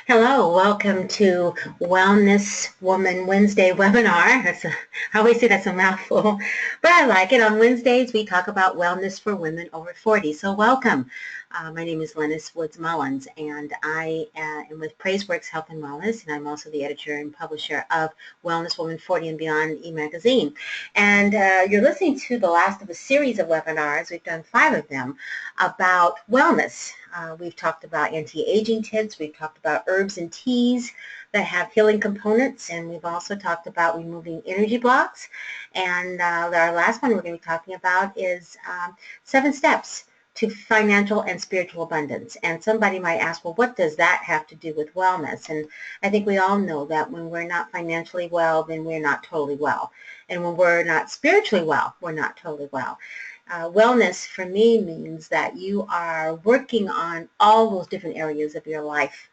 Hello, welcome to Wellness Woman Wednesday webinar. I always say that's a mouthful, but I like it. On Wednesdays, we talk about wellness for women over 40. So welcome. My name is Lynnis Woods-Mullins, and I am with PraiseWorks Health and Wellness, and I'm also the editor and publisher of Wellness Woman 40 and Beyond e-magazine. And you're listening to the last of a series of webinars. We've done 5 of them about wellness. We've talked about anti-aging tips. We've talked about herbs and teas that have healing components, and we've also talked about removing energy blocks. And our last one we're going to be talking about is 7 steps to financial and spiritual abundance. And somebody might ask, well, what does that have to do with wellness? And I think we all know that when we're not financially well, then we're not totally well. And when we're not spiritually well, we're not totally well. Wellness for me means that you are working on all those different areas of your life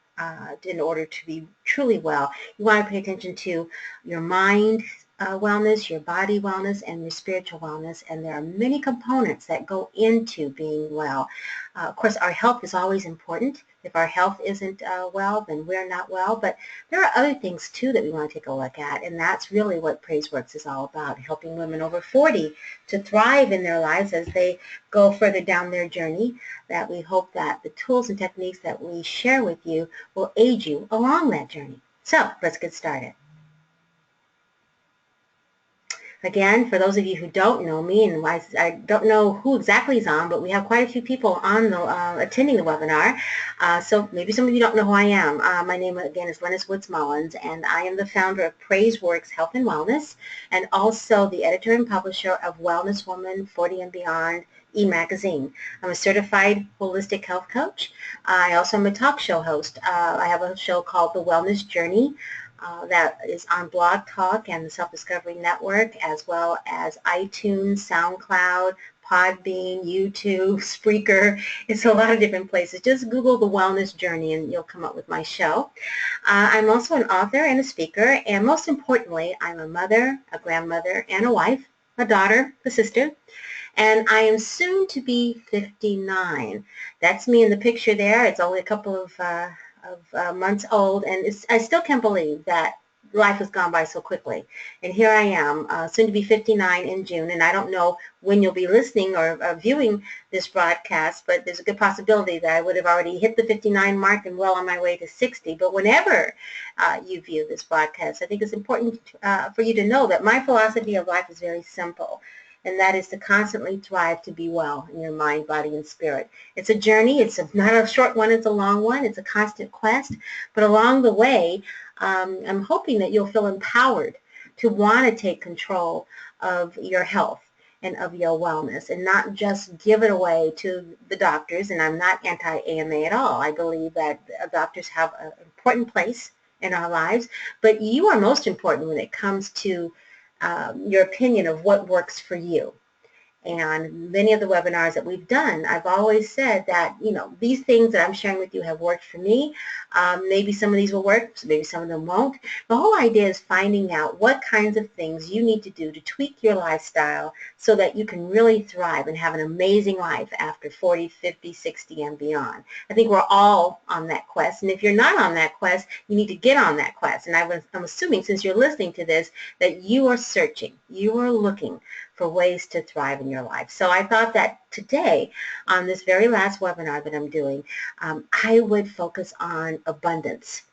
in order to be truly well. You want to pay attention to your mind wellness, your body wellness, and your spiritual wellness, and there are many components that go into being well. Of course, our health is always important. If our health isn't well, then we're not well, but there are other things too that we want to take a look at, and that's really what PraiseWorks is all about, helping women over 40 to thrive in their lives as they go further down their journey, that we hope that the tools and techniques that we share with you will aid you along that journey. So let's get started. Again, for those of you who don't know me, and I don't know who exactly is on, but we have quite a few people on the attending the webinar. So maybe some of you don't know who I am. My name, again, is Lynnis Woods-Mullins, and I am the founder of PraiseWorks Health and Wellness, and also the editor and publisher of Wellness Woman 40 and Beyond e-magazine. I'm a certified holistic health coach. I also am a talk show host. I have a show called The Wellness Journey. That is on Blog Talk and the Self-Discovery Network, as well as iTunes, SoundCloud, Podbean, YouTube, Spreaker. It's a lot of different places. Just Google The Wellness Journey and you'll come up with my show. I'm also an author and a speaker, and most importantly, I'm a mother, a grandmother, and a wife, a daughter, a sister. And I am soon to be 59. That's me in the picture there. It's only a couple of months old, and I still can't believe that life has gone by so quickly. And here I am, soon to be 59 in June, and I don't know when you'll be listening or viewing this broadcast, but there's a good possibility that I would have already hit the 59 mark and well on my way to 60. But whenever you view this broadcast, I think it's important for you to know that my philosophy of life is very simple, and that is to constantly thrive to be well in your mind, body, and spirit. It's a journey. It's not a short one. It's a long one. It's a constant quest. But along the way, I'm hoping that you'll feel empowered to want to take control of your health and of your wellness and not just give it away to the doctors. And I'm not anti-AMA at all. I believe that doctors have an important place in our lives, but you are most important when it comes to your opinion of what works for you. And many of the webinars that we've done, I've always said that, these things that I'm sharing with you have worked for me. Maybe some of these will work, maybe some of them won't. The whole idea is finding out what kinds of things you need to do to tweak your lifestyle so that you can really thrive and have an amazing life after 40, 50, 60, and beyond. I think we're all on that quest. And if you're not on that quest, you need to get on that quest. And I'm assuming, since you're listening to this, that you are searching, you are looking for ways to thrive in your life. So I thought that today, on this very last webinar that I'm doing, I would focus on abundance.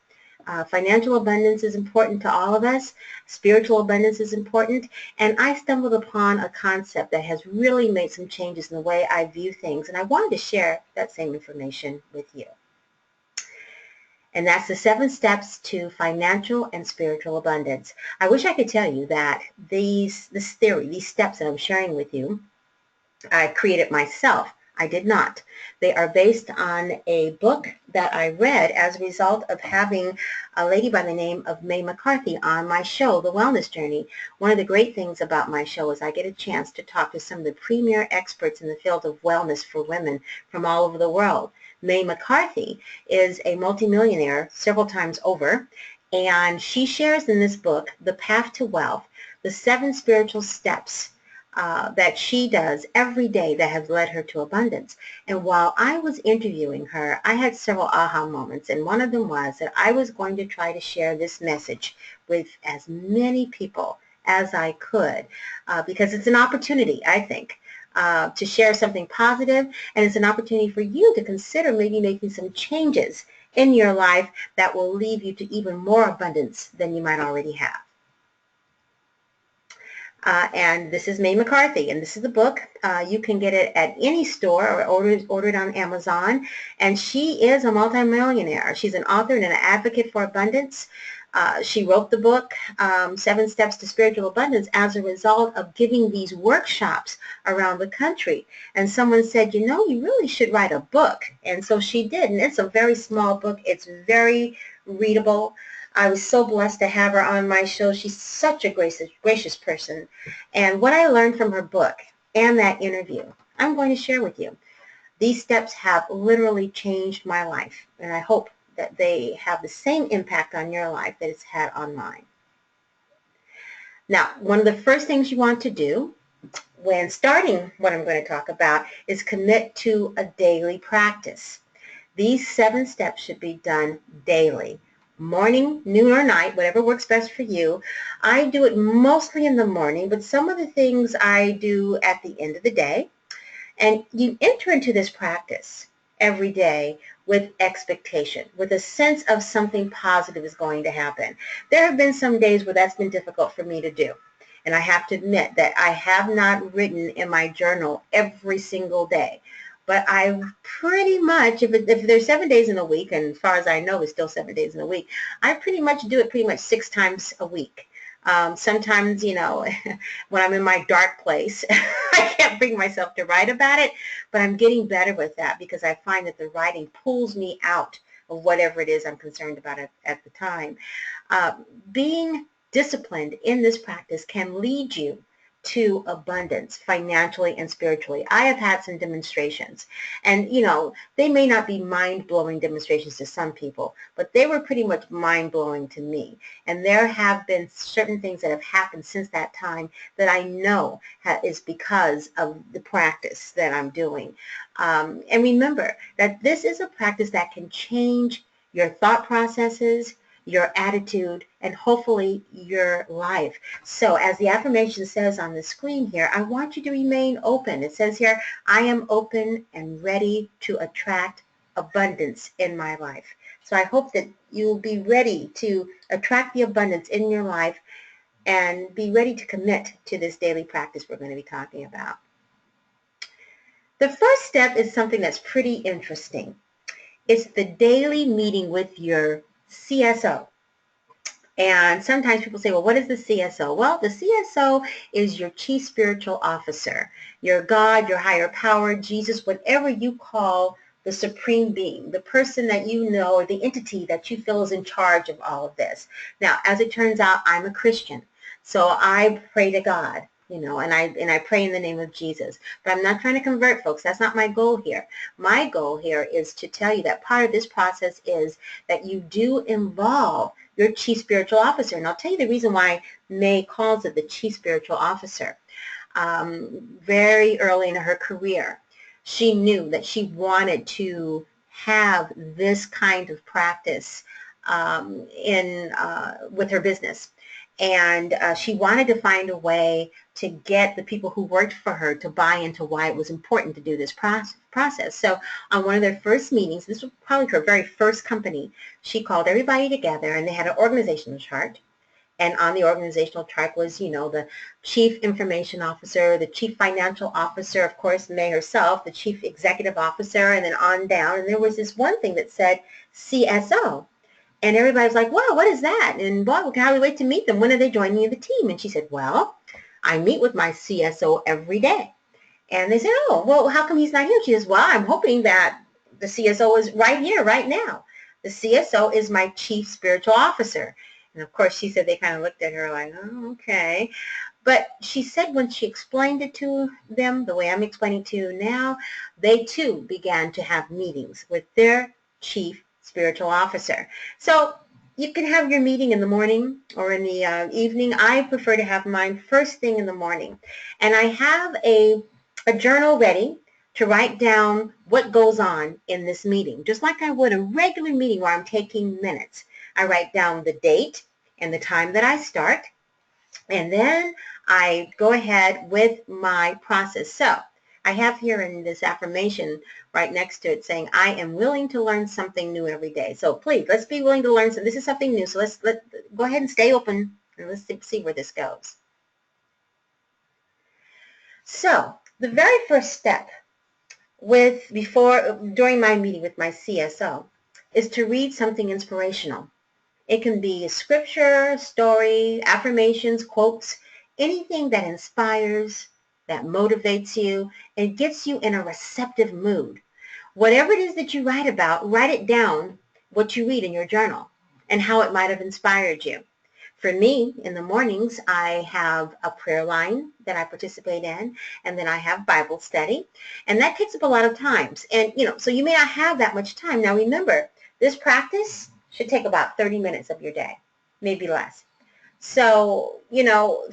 Financial abundance is important to all of us. Spiritual abundance is important. And I stumbled upon a concept that has really made some changes in the way I view things. And I wanted to share that same information with you. And that's the 7 steps to financial and spiritual abundance. I wish I could tell you that this theory, these steps that I'm sharing with you, I created myself. I did not. They are based on a book that I read as a result of having a lady by the name of May McCarthy on my show, The Wellness Journey. One of the great things about my show is I get a chance to talk to some of the premier experts in the field of wellness for women from all over the world. May McCarthy is a multimillionaire several times over, and she shares in this book, The Path to Wealth, the 7 spiritual steps that she does every day that has led her to abundance. And while I was interviewing her, I had several aha moments, and one of them was that I was going to try to share this message with as many people as I could, because it's an opportunity, I think, to share something positive, and it's an opportunity for you to consider maybe making some changes in your life that will lead you to even more abundance than you might already have. And this is May McCarthy, and this is the book. You can get it at any store or order it on Amazon. And she is a multimillionaire. She's an author and an advocate for abundance. She wrote the book, 7 Steps to Spiritual Abundance, as a result of giving these workshops around the country. And someone said, you know, you really should write a book. And so she did. And it's a very small book. It's very readable. I was so blessed to have her on my show. She's such a gracious person. And what I learned from her book and that interview, I'm going to share with you. These steps have literally changed my life, and I hope that they have the same impact on your life that it's had on mine. Now, one of the first things you want to do when starting what I'm going to talk about is commit to a daily practice. These 7 steps should be done daily. Morning, noon, or night, whatever works best for you. I do it mostly in the morning, but some of the things I do at the end of the day. And you enter into this practice every day with expectation, with a sense of something positive is going to happen. There have been some days where that's been difficult for me to do. And I have to admit that I have not written in my journal every single day. But I pretty much, if there's 7 days in a week, and as far as I know, it's still 7 days in a week, I pretty much do it pretty much 6 times a week. Sometimes, you know, when I'm in my dark place, I can't bring myself to write about it, but I'm getting better with that because I find that the writing pulls me out of whatever it is I'm concerned about at the time. Being disciplined in this practice can lead you to abundance financially and spiritually. I have had some demonstrations, and you know, they may not be mind-blowing demonstrations to some people, but they were pretty much mind-blowing to me. And there have been certain things that have happened since that time that I know is because of the practice that I'm doing. And remember that this is a practice that can change your thought processes, your attitude, and hopefully your life. So as the affirmation says on the screen here, I want you to remain open. It says here, I am open and ready to attract abundance in my life. So I hope that you'll be ready to attract the abundance in your life and be ready to commit to this daily practice we're going to be talking about. The first step is something that's pretty interesting. It's the daily meeting with your CSO. And sometimes people say, well, what is the CSO? Well, the CSO is your Chief Spiritual Officer, your God, your higher power, Jesus, whatever you call the Supreme Being, the person that you know, or the entity that you feel is in charge of all of this. Now, as it turns out, I'm a Christian, so I pray to God. You know, and I pray in the name of Jesus. But I'm not trying to convert folks. That's not my goal here. My goal here is to tell you that part of this process is that you do involve your Chief Spiritual Officer. And I'll tell you the reason why May calls it the Chief Spiritual Officer. Very early in her career, she knew that she wanted to have this kind of practice with her business. And she wanted to find a way to get the people who worked for her to buy into why it was important to do this process. So on one of their first meetings, this was probably her very first company, she called everybody together and they had an organizational chart. And on the organizational chart was, you know, the Chief Information Officer, the Chief Financial Officer, of course, May herself, the Chief Executive Officer, and then on down. And there was this one thing that said CSO. And everybody was like, wow, what is that? And well, how do we wait to meet them? When are they joining the team? And she said, well, I meet with my CSO every day. And they said, oh, well, how come he's not here? She says, well, I'm hoping that the CSO is right here, right now. The CSO is my Chief Spiritual Officer. And of course, she said they kind of looked at her like, oh, okay. But she said when she explained it to them, the way I'm explaining to you now, they too began to have meetings with their Chief Spiritual Officer. So You can have your meeting in the morning or in the evening. I prefer to have mine first thing in the morning. And I have a journal ready to write down what goes on in this meeting, just like I would a regular meeting where I'm taking minutes. I write down the date and the time that I start, and then I go ahead with my process. So I have here in this affirmation right next to it saying, I am willing to learn something new every day. So please, let's be willing to learn. So this is something new. So let's go ahead and stay open and let's see where this goes. So the very first step during my meeting with my CSO is to read something inspirational. It can be a scripture, story, affirmations, quotes, anything that inspires, that motivates you, and gets you in a receptive mood. Whatever it is that you write about, write it down, what you read in your journal, and how it might have inspired you. For me, in the mornings, I have a prayer line that I participate in, and then I have Bible study, and that takes up a lot of times. And, so you may not have that much time. Now, remember, this practice should take about 30 minutes of your day, maybe less. So,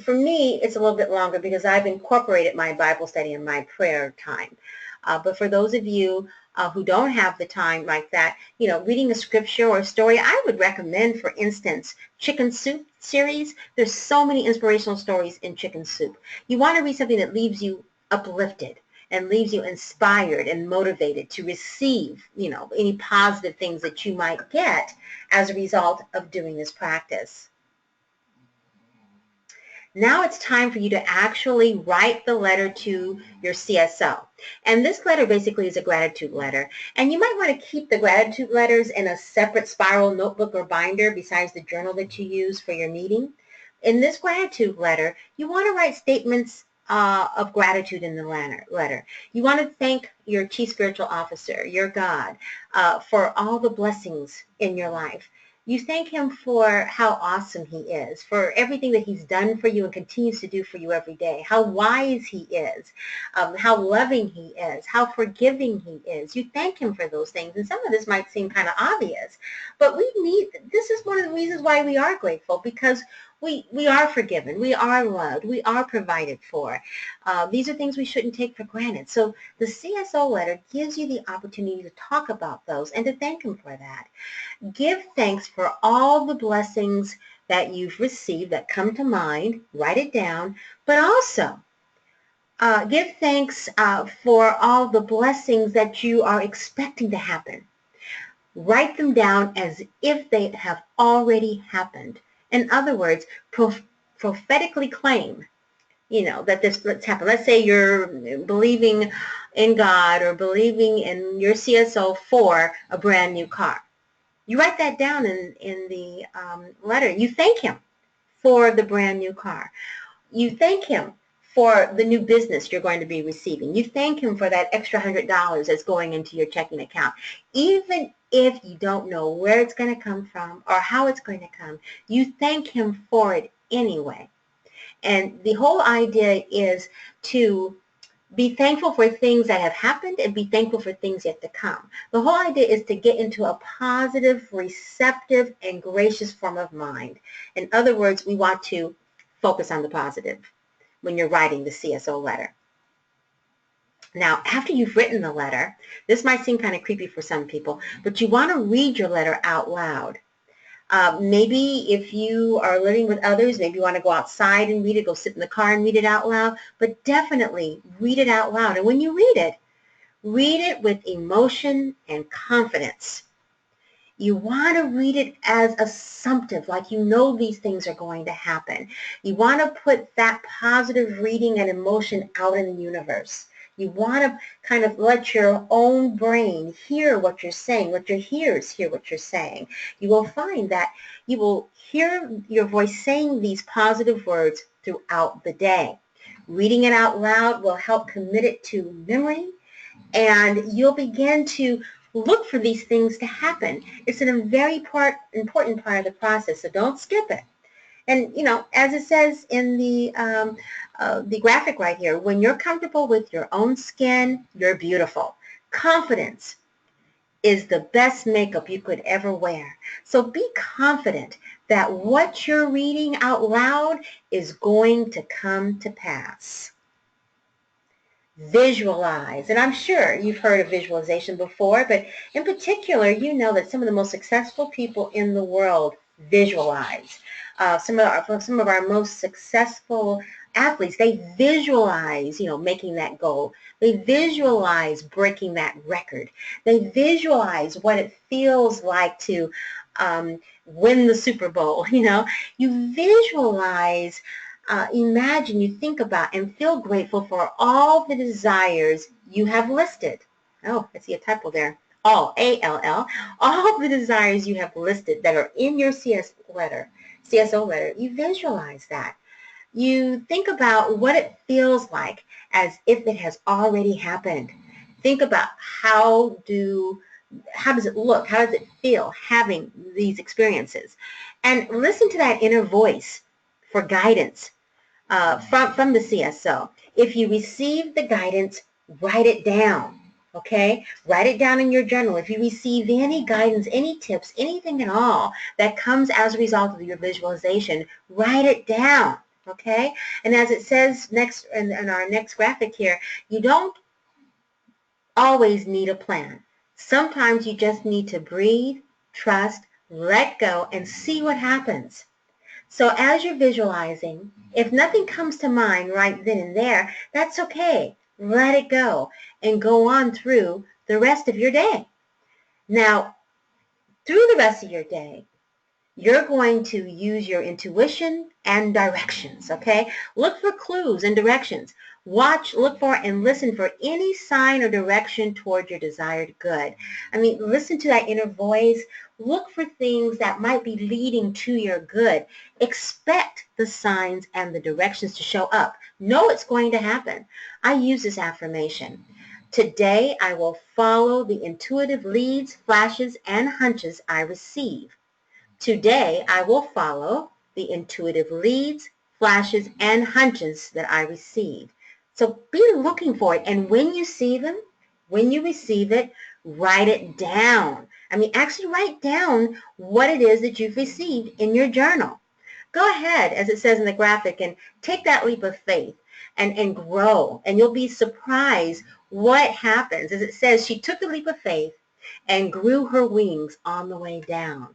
for me, it's a little bit longer because I've incorporated my Bible study and my prayer time. But for those of you who don't have the time like that, reading a scripture or a story, I would recommend, for instance, Chicken Soup series. There's so many inspirational stories in Chicken Soup. You want to read something that leaves you uplifted and leaves you inspired and motivated to receive, any positive things that you might get as a result of doing this practice. Now it's time for you to actually write the letter to your CSO. And this letter basically is a gratitude letter. And you might want to keep the gratitude letters in a separate spiral notebook or binder besides the journal that you use for your meeting. In this gratitude letter, you want to write statements of gratitude in the letter. You want to thank your chief spiritual officer, your God, for all the blessings in your life. You thank him for how awesome he is, for everything that he's done for you and continues to do for you every day, how wise he is, how loving he is, how forgiving he is. You thank him for those things. And some of this might seem kind of obvious, but this is one of the reasons why we are grateful, because we are forgiven, we are loved, we are provided for. These are things we shouldn't take for granted. So the CSO letter gives you the opportunity to talk about those and to thank him for that. Give thanks for all the blessings that you've received that come to mind. Write it down. But also, give thanks for all the blessings that you are expecting to happen. Write them down as if they have already happened. In other words, prophetically claim, that let's happen. Let's say you're believing in God or believing in your CSO for a brand new car. You write that down in the letter. You thank him for the brand new car. You thank him for the new business you're going to be receiving. You thank him for that extra $100 that's going into your checking account. Even if you don't know where it's going to come from or how it's going to come, you thank him for it anyway. And the whole idea is to be thankful for things that have happened and be thankful for things yet to come. The whole idea is to get into a positive, receptive, and gracious form of mind. In other words, we want to focus on the positive when you're writing the CSO letter. Now, after you've written the letter, this might seem kind of creepy for some people, but you want to read your letter out loud. Maybe if you are living with others, maybe you want to go outside and read it, go sit in the car and read it out loud, but definitely read it out loud. And when you read it with emotion and confidence. You want to read it as assumptive, like you know these things are going to happen. You want to put that positive reading and emotion out in the universe. You want to kind of let your own brain hear what you're saying, let your ears hear what you're saying. You will find that you will hear your voice saying these positive words throughout the day. Reading it out loud will help commit it to memory, and you'll begin to look for these things to happen. It's a very important part of the process, so don't skip it. And, as it says in the graphic right here, when you're comfortable with your own skin, you're beautiful. Confidence is the best makeup you could ever wear. So be confident that what you're reading out loud is going to come to pass. Visualize. And I'm sure you've heard of visualization before, but in particular, you know that some of the most successful people in the world visualize. Some of our most successful athletes, they visualize, making that goal. They visualize breaking that record. They visualize what it feels like to win the Super Bowl. You visualize. Imagine, you think about, and feel grateful for all the desires you have listed. Oh, I see a typo there. All, A-L-L, all the desires you have listed that are in your CSO letter, you visualize that. You think about what it feels like as if it has already happened. Think about how does it look? How does it feel having these experiences? And listen to that inner voice for guidance from the CSO. If you receive the guidance, write it down. Okay? Write it down in your journal. If you receive any guidance, any tips, anything at all that comes as a result of your visualization, write it down. Okay? And as it says next in our next graphic here, you don't always need a plan. Sometimes you just need to breathe, trust, let go, and see what happens. So as you're visualizing, if nothing comes to mind right then and there, that's okay. Let it go and go on through the rest of your day. Now, through the rest of your day, you're going to use your intuition and directions, okay? Look for clues and directions. Watch, look for, and listen for any sign or direction toward your desired good. Listen to that inner voice. Look for things that might be leading to your good. Expect the signs and the directions to show up. Know it's going to happen. I use this affirmation. Today, I will follow the intuitive leads, flashes, and hunches I receive. Today, I will follow the intuitive leads, flashes, and hunches that I receive. So be looking for it. And when you see them, when you receive it, write it down. Actually write down what it is that you've received in your journal. Go ahead, as it says in the graphic, and take that leap of faith and grow. And you'll be surprised what happens. As it says, she took a leap of faith and grew her wings on the way down.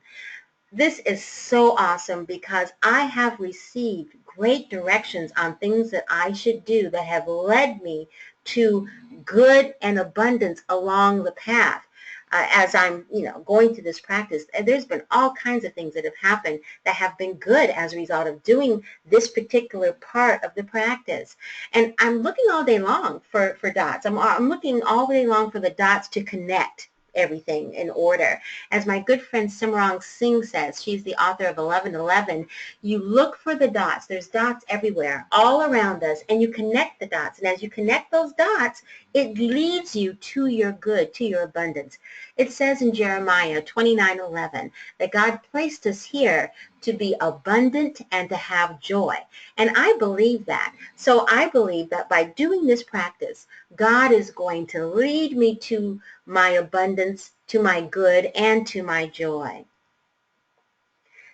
This is so awesome because I have received great directions on things that I should do that have led me to good and abundance along the path. As I'm, going through this practice, there's been all kinds of things that have happened that have been good as a result of doing this particular part of the practice. And I'm looking all day long for dots. I'm looking all day long for the dots to connect everything in order. As my good friend Simran Singh says, she's the author of 1111, you look for the dots. There's dots everywhere, all around us, and you connect the dots. And as you connect those dots, it leads you to your good, to your abundance. It says in Jeremiah 29:11 that God placed us here to be abundant and to have joy. And I believe that. So I believe that by doing this practice, God is going to lead me to my abundance, to my good, and to my joy.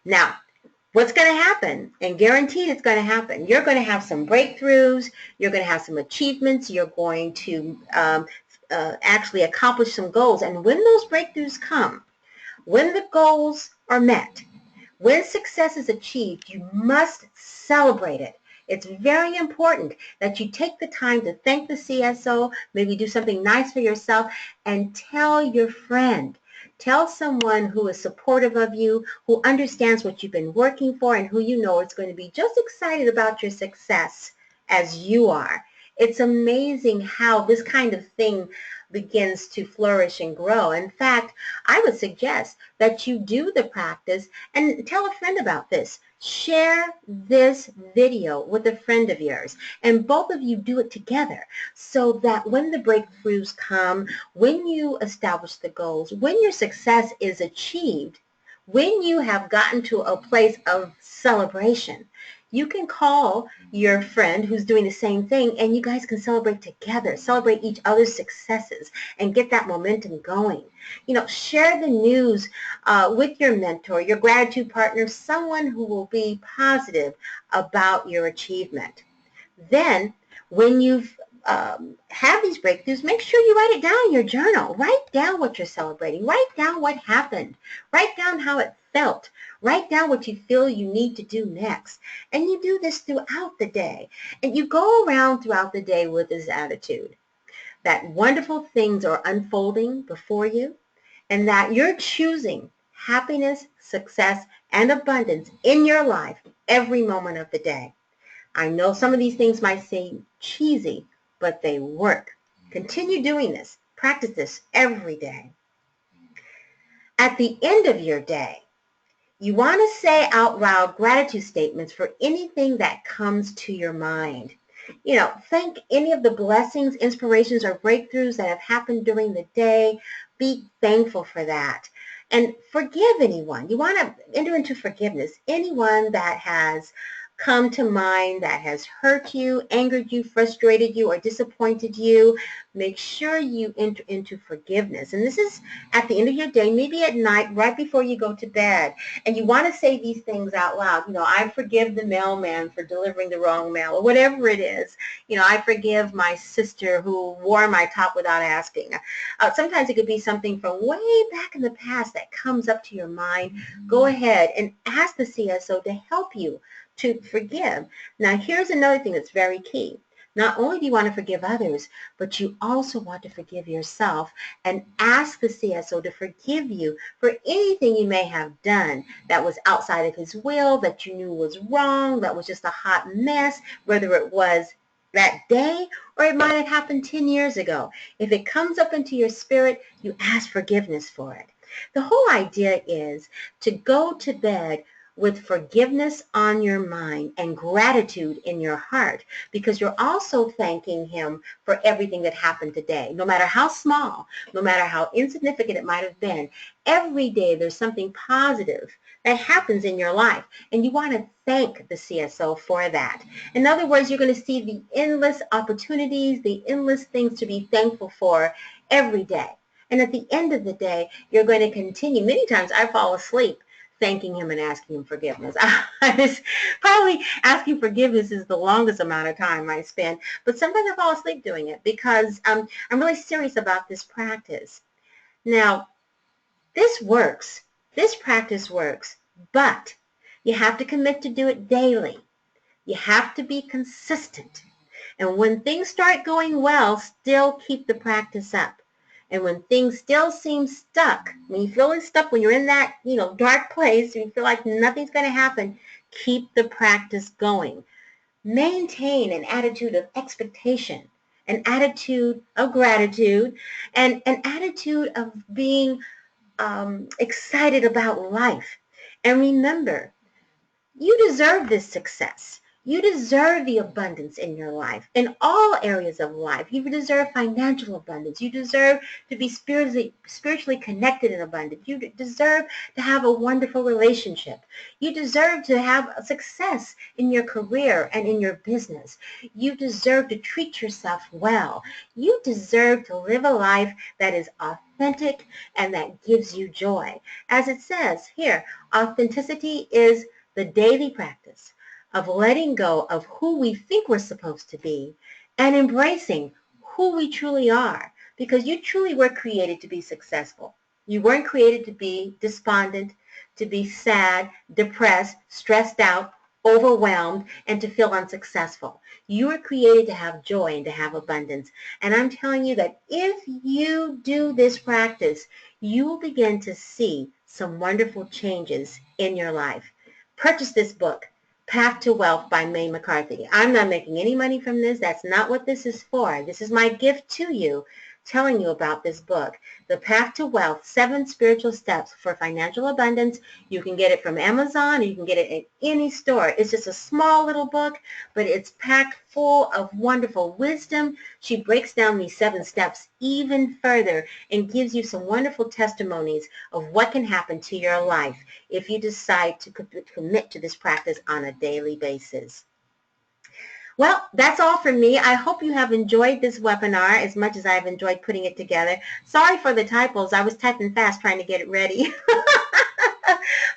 Now, what's going to happen, and guaranteed it's going to happen, you're going to have some breakthroughs, you're going to have some achievements, you're going to actually accomplish some goals. And when those breakthroughs come, when the goals are met, when success is achieved, you must celebrate it. It's very important that you take the time to thank the CSO, maybe do something nice for yourself, and tell your friend. Tell someone who is supportive of you, who understands what you've been working for, and who you know is going to be just excited about your success as you are. It's amazing how this kind of thing begins to flourish and grow. In fact, I would suggest that you do the practice and tell a friend about this. Share this video with a friend of yours, and both of you do it together so that when the breakthroughs come, when you establish the goals, when your success is achieved, when you have gotten to a place of celebration, You can call your friend who's doing the same thing, and you guys can celebrate together, celebrate each other's successes, and get that momentum going. Share the news with your mentor, your gratitude partner, someone who will be positive about your achievement. Then, when you've have these breakthroughs, make sure you write it down in your journal. Write down what you're celebrating. Write down what happened. Write down how it felt. Write down what you feel you need to do next. And you do this throughout the day. And you go around throughout the day with this attitude that wonderful things are unfolding before you and that you're choosing happiness, success, and abundance in your life every moment of the day. I know some of these things might seem cheesy, but they work. Continue doing this. Practice this every day. At the end of your day, you want to say out loud gratitude statements for anything that comes to your mind. Thank any of the blessings, inspirations, or breakthroughs that have happened during the day. Be thankful for that. And forgive anyone. You want to enter into forgiveness. Anyone that has come to mind that has hurt you, angered you, frustrated you, or disappointed you, make sure you enter into forgiveness. And this is at the end of your day, maybe at night, right before you go to bed. And you want to say these things out loud. I forgive the mailman for delivering the wrong mail, or whatever it is. I forgive my sister who wore my top without asking. Sometimes it could be something from way back in the past that comes up to your mind. Go ahead and ask the CSO to help you to forgive. Now, here's another thing that's very key. Not only do you want to forgive others, but you also want to forgive yourself and ask the CSO to forgive you for anything you may have done that was outside of his will, that you knew was wrong, that was just a hot mess, whether it was that day or it might have happened 10 years ago. If it comes up into your spirit, you ask forgiveness for it. The whole idea is to go to bed with forgiveness on your mind and gratitude in your heart, because you're also thanking him for everything that happened today. No matter how small, no matter how insignificant it might have been, every day there's something positive that happens in your life, and you want to thank the CSO for that. In other words, you're going to see the endless opportunities, the endless things to be thankful for every day. And at the end of the day, you're going to continue. Many times I fall asleep thanking him and asking him forgiveness. Probably asking forgiveness is the longest amount of time I spend, but sometimes I fall asleep doing it because I'm really serious about this practice. Now, this works. This practice works, but you have to commit to do it daily. You have to be consistent. And when things start going well, still keep the practice up. And when things still seem stuck, when you're feeling stuck, when you're in that, dark place, and you feel like nothing's going to happen, keep the practice going. Maintain an attitude of expectation, an attitude of gratitude, and an attitude of being excited about life. And remember, you deserve this success. You deserve the abundance in your life, in all areas of life. You deserve financial abundance. You deserve to be spiritually connected and abundant. You deserve to have a wonderful relationship. You deserve to have success in your career and in your business. You deserve to treat yourself well. You deserve to live a life that is authentic and that gives you joy. As it says here, authenticity is the daily practice of letting go of who we think we're supposed to be and embracing who we truly are, because you truly were created to be successful. You weren't created to be despondent, to be sad, depressed, stressed out, overwhelmed, and to feel unsuccessful. You were created to have joy and to have abundance. And I'm telling you that if you do this practice, you will begin to see some wonderful changes in your life. Purchase this book, Path to Wealth by May McCarthy. I'm not making any money from this. That's not what this is for. This is my gift to you telling you about this book, The Path to Wealth, 7 Spiritual Steps for Financial Abundance. You can get it from Amazon, or you can get it at any store. It's just a small little book, but it's packed full of wonderful wisdom. She breaks down these 7 steps even further and gives you some wonderful testimonies of what can happen to your life if you decide to commit to this practice on a daily basis. Well, that's all for me. I hope you have enjoyed this webinar as much as I've enjoyed putting it together. Sorry for the typos. I was typing fast trying to get it ready.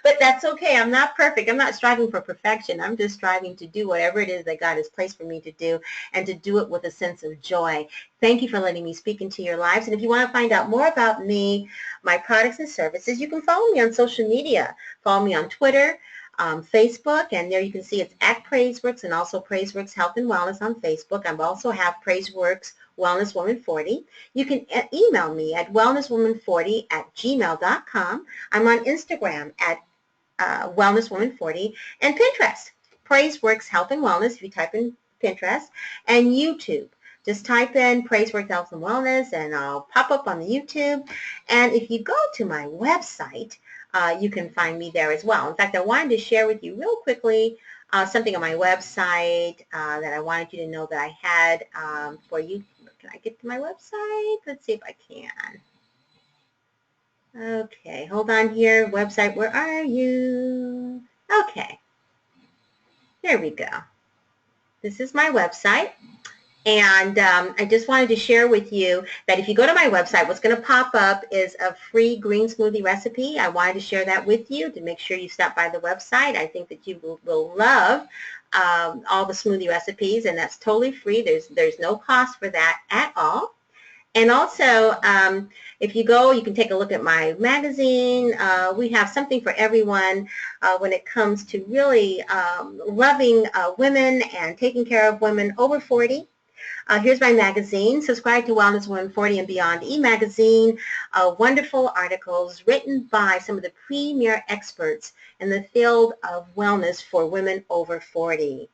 But that's okay. I'm not perfect. I'm not striving for perfection. I'm just striving to do whatever it is that God has placed for me to do, and to do it with a sense of joy. Thank you for letting me speak into your lives. And if you want to find out more about me, my products and services, you can follow me on social media. Follow me on Twitter, Facebook, and there you can see it's at PraiseWorks, and also PraiseWorks Health and Wellness on Facebook. I also have PraiseWorks Wellness Woman 40. You can email me at wellnesswoman40@gmail.com. I'm on Instagram at wellnesswoman40, and Pinterest, PraiseWorks Health and Wellness, if you type in Pinterest, and YouTube. Just type in PraiseWorks Health and Wellness, and I'll pop up on the YouTube. And if you go to my website, you can find me there as well. In fact, I wanted to share with you real quickly something on my website that I wanted you to know that I had for you. Can I get to my website? Let's see if I can. Okay, hold on here. Website, where are you? Okay, there we go. This is my website. And I just wanted to share with you that if you go to my website, what's going to pop up is a free green smoothie recipe. I wanted to share that with you to make sure you stop by the website. I think that you will love all the smoothie recipes, and that's totally free. There's no cost for that at all. And also, if you go, you can take a look at my magazine. We have something for everyone when it comes to really loving women and taking care of women over 40. Here's my magazine. Subscribe to Wellness Woman 40 and Beyond e-magazine. Wonderful articles written by some of the premier experts in the field of wellness for women over 40.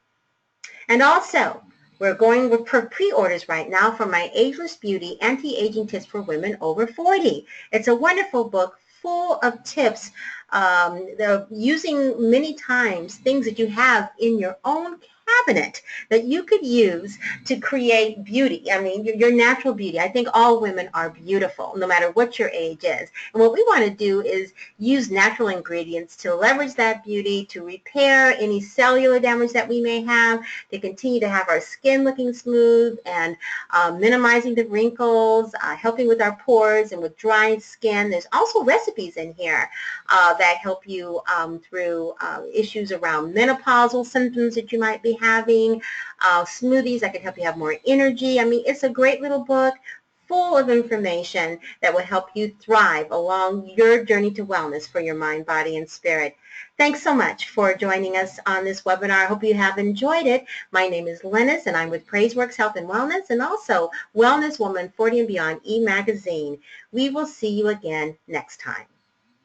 And also, we're going with pre-orders right now for my Ageless Beauty Anti-Aging Tips for Women Over 40. It's a wonderful book full of tips, using many times things that you have in your own cabinet that you could use to create beauty. I mean, your natural beauty. I think all women are beautiful, no matter what your age is. And what we want to do is use natural ingredients to leverage that beauty, to repair any cellular damage that we may have, to continue to have our skin looking smooth, and minimizing the wrinkles, helping with our pores and with dry skin. There's also recipes in here that help you through issues around menopausal symptoms that you might be having, smoothies that can help you have more energy. I mean, it's a great little book full of information that will help you thrive along your journey to wellness for your mind, body, and spirit. Thanks so much for joining us on this webinar. I hope you have enjoyed it. My name is Lynnis, and I'm with PraiseWorks Health and Wellness, and also Wellness Woman 40 and Beyond e-magazine. We will see you again next time.